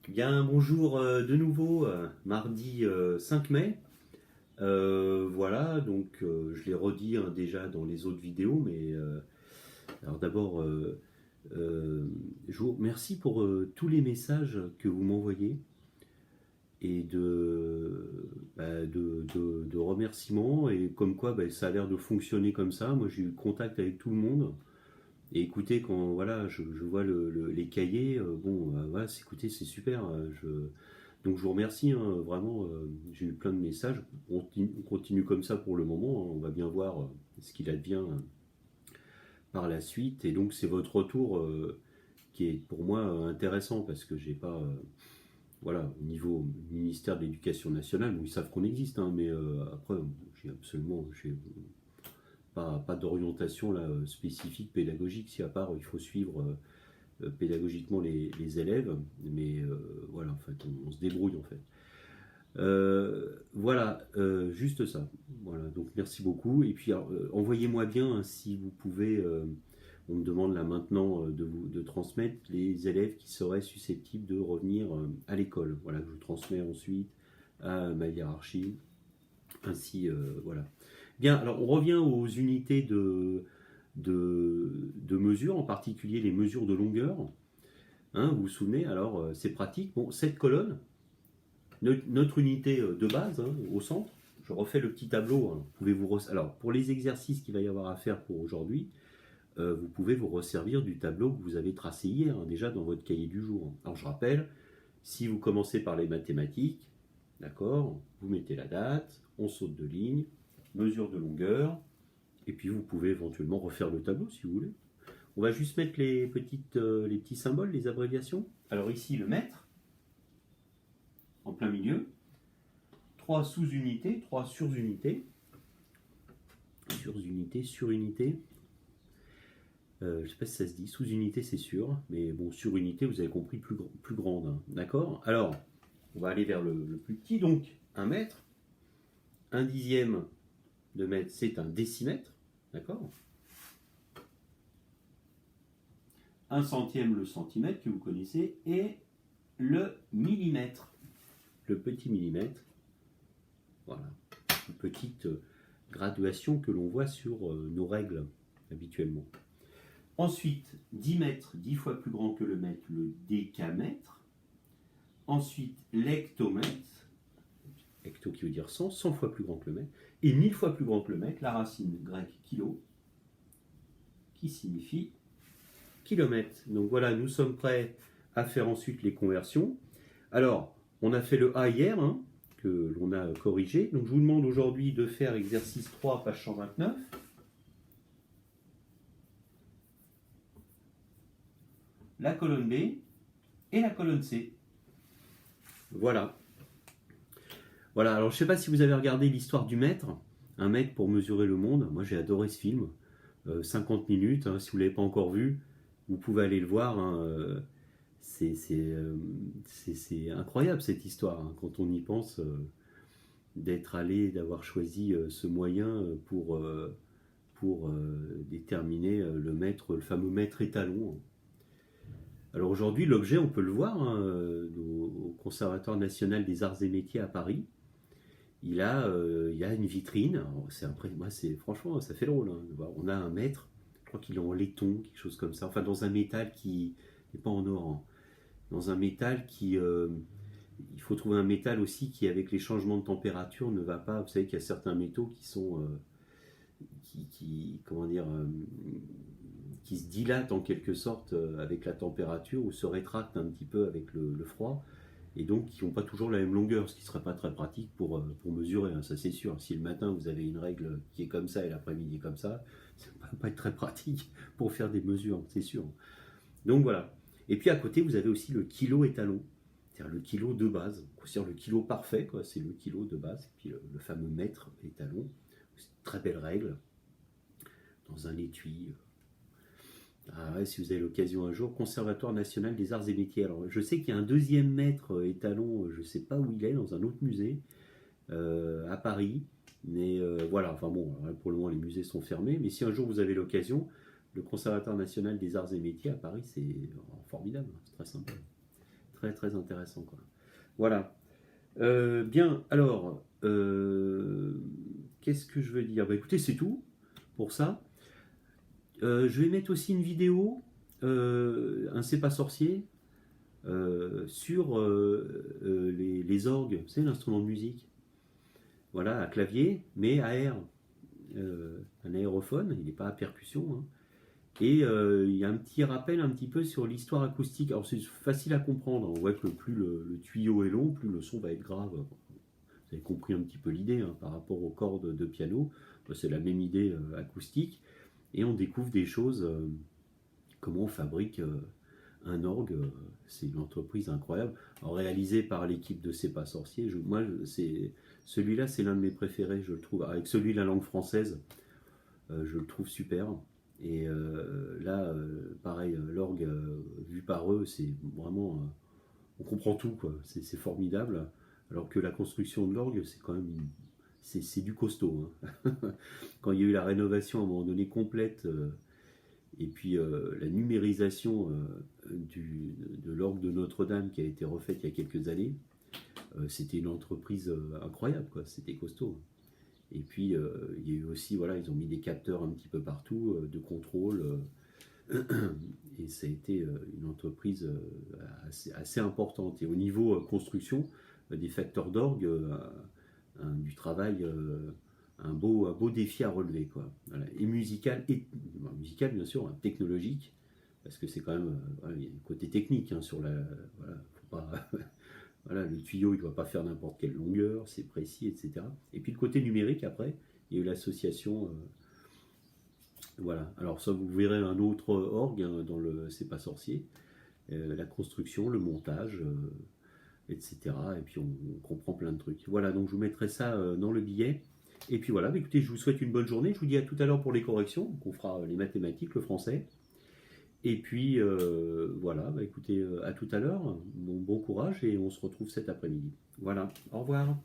Bien, bonjour de nouveau, mardi 5 mai. Voilà, donc je l'ai redit hein, déjà dans les autres vidéos, mais alors d'abord, je vous remercie pour tous les messages que vous m'envoyez et de remerciements et comme quoi ça a l'air de fonctionner comme ça. Moi j'ai eu contact avec tout le monde. Et écoutez, quand voilà, je vois les cahiers, voilà, écoutez, c'est super. Donc je vous remercie, hein, vraiment, j'ai eu plein de messages. On continue comme ça pour le moment, hein, on va bien voir ce qu'il advient par la suite. Et donc c'est votre retour qui est pour moi intéressant parce que j'ai pas, voilà, au niveau ministère de l'Éducation nationale, bon, ils savent qu'on existe, hein, mais après, j'ai pas d'orientation là, spécifique pédagogique, si à part il faut suivre pédagogiquement les élèves, mais voilà, en fait, on se débrouille en fait. Voilà, juste ça. Voilà, donc merci beaucoup. Et puis envoyez-moi bien hein, si vous pouvez. On me demande là maintenant de transmettre les élèves qui seraient susceptibles de revenir à l'école. Voilà, je transmets ensuite à ma hiérarchie. Ainsi, voilà. Bien, alors on revient aux unités de mesure, en particulier les mesures de longueur. Hein, vous vous souvenez, alors c'est pratique. Bon, cette colonne, notre unité de base, hein, au centre, je refais le petit tableau. Hein, alors, pour les exercices qu'il va y avoir à faire pour aujourd'hui, vous pouvez vous resservir du tableau que vous avez tracé hier, hein, déjà dans votre cahier du jour. Alors, je rappelle, si vous commencez par les mathématiques, d'accord, vous mettez la date, on saute de ligne, mesure de longueur, et puis vous pouvez éventuellement refaire le tableau si vous voulez. On va juste mettre les petits symboles, les abréviations. Alors ici, le mètre, en plein milieu. 3 sous-unités, 3 sur-unités. Sur-unités, sur-unités. Je ne sais pas si ça se dit, sous-unité c'est sûr, mais bon, sur-unité, vous avez compris, plus grande. Hein, d'accord. Alors, on va aller vers le plus petit, donc 1 mètre. 1 dixième de mètre, c'est un décimètre. D'accord. 1 centième, le centimètre que vous connaissez, et le millimètre. Le petit millimètre. Voilà. Une petite graduation que l'on voit sur nos règles habituellement. Ensuite, 10 mètres, 10 fois plus grand que le mètre, le décamètre. Ensuite, l'hectomètre, hecto qui veut dire 100, 100 fois plus grand que le mètre, et 1000 fois plus grand que le mètre, la racine grecque kilo, qui signifie kilomètre. Donc voilà, nous sommes prêts à faire ensuite les conversions. Alors, on a fait le A hier, hein, que l'on a corrigé. Donc je vous demande aujourd'hui de faire exercice 3, page 129. La colonne B et la colonne C. Voilà. Voilà, alors je ne sais pas si vous avez regardé l'histoire du mètre, un mètre pour mesurer le monde. Moi j'ai adoré ce film, 50 minutes, hein, si vous ne l'avez pas encore vu, vous pouvez aller le voir. Hein, c'est incroyable cette histoire, hein, quand on y pense, d'être allé, d'avoir choisi ce moyen pour déterminer le mètre, le fameux mètre étalon. Alors aujourd'hui, l'objet, on peut le voir hein, au Conservatoire national des arts et métiers à Paris. Il a une vitrine. Franchement, ça fait drôle. Hein. On a un mètre, je crois qu'il est en laiton, quelque chose comme ça. Enfin, dans un métal qui n'est pas en or. Hein. Dans un métal qui... il faut trouver un métal aussi qui, avec les changements de température, ne va pas... Vous savez qu'il y a certains métaux qui sont... comment dire... qui se dilatent en quelque sorte avec la température ou se rétractent un petit peu avec le froid et donc qui n'ont pas toujours la même longueur, ce qui ne serait pas très pratique pour mesurer, hein, ça c'est sûr. Si le matin vous avez une règle qui est comme ça et l'après-midi comme ça ne va pas être très pratique pour faire des mesures, c'est sûr. Donc voilà. Et puis à côté vous avez aussi le kilo étalon, c'est-à-dire le kilo de base, c'est-à-dire le kilo parfait, quoi. C'est le kilo de base, et puis le fameux mètre étalon. C'est une très belle règle, dans un étui. Ah ouais, si vous avez l'occasion un jour, Conservatoire national des arts et métiers. Alors, je sais qu'il y a un deuxième maître étalon, je ne sais pas où il est, dans un autre musée, à Paris. Mais voilà, enfin bon, pour le moment, les musées sont fermés. Mais si un jour vous avez l'occasion, le Conservatoire national des arts et métiers à Paris, c'est formidable, c'est très sympa. très très intéressant, quoi. Voilà. Bien, alors, qu'est-ce que je veux dire? Bah, écoutez, c'est tout pour ça. Je vais mettre aussi une vidéo, un C'est pas sorcier, sur les orgues, c'est l'instrument de musique. Voilà, à clavier, mais à air. Un aérophone, il n'est pas à percussion, hein. Et il y a un petit rappel un petit peu sur l'histoire acoustique. Alors c'est facile à comprendre, on voit que plus le tuyau est long, plus le son va être grave. Vous avez compris un petit peu l'idée, hein, par rapport aux cordes de piano. C'est la même idée acoustique. Et on découvre des choses, comment on fabrique un orgue. C'est une entreprise incroyable. Alors, réalisée par l'équipe de C'est pas sorcier. Celui-là, c'est l'un de mes préférés, je le trouve. Avec celui de la langue française, je le trouve super. Et là, pareil, l'orgue vu par eux, c'est vraiment, on comprend tout, quoi. C'est formidable. Alors que la construction de l'orgue, c'est quand même, c'est du costaud, hein. Quand il y a eu la rénovation à un moment donné complète, et puis la numérisation de l'orgue de Notre-Dame qui a été refaite il y a quelques années, c'était une entreprise incroyable, quoi. C'était costaud. Et puis il y a eu aussi, voilà, ils ont mis des capteurs un petit peu partout de contrôle, et ça a été une entreprise assez importante. Et au niveau construction, des facteurs d'orgue, du travail, un beau défi à relever, quoi. Voilà. Et musical, bien sûr, hein, technologique, parce que c'est quand même, voilà, il y a un côté technique, hein, sur la, voilà, faut pas, voilà, le tuyau il ne doit pas faire n'importe quelle longueur, c'est précis, etc. Et puis le côté numérique après, il y a eu l'association, voilà. Alors ça, vous verrez un autre orgue, hein, dans le C'est pas sorcier, la construction, le montage, etc. Et puis on comprend plein de trucs. Voilà, donc je vous mettrai ça dans le billet. Et puis voilà, bah, écoutez, je vous souhaite une bonne journée. Je vous dis à tout à l'heure pour les corrections. Donc on fera les mathématiques, le français. Et puis voilà, bah, écoutez, à tout à l'heure. Bon courage et on se retrouve cet après-midi. Voilà, au revoir.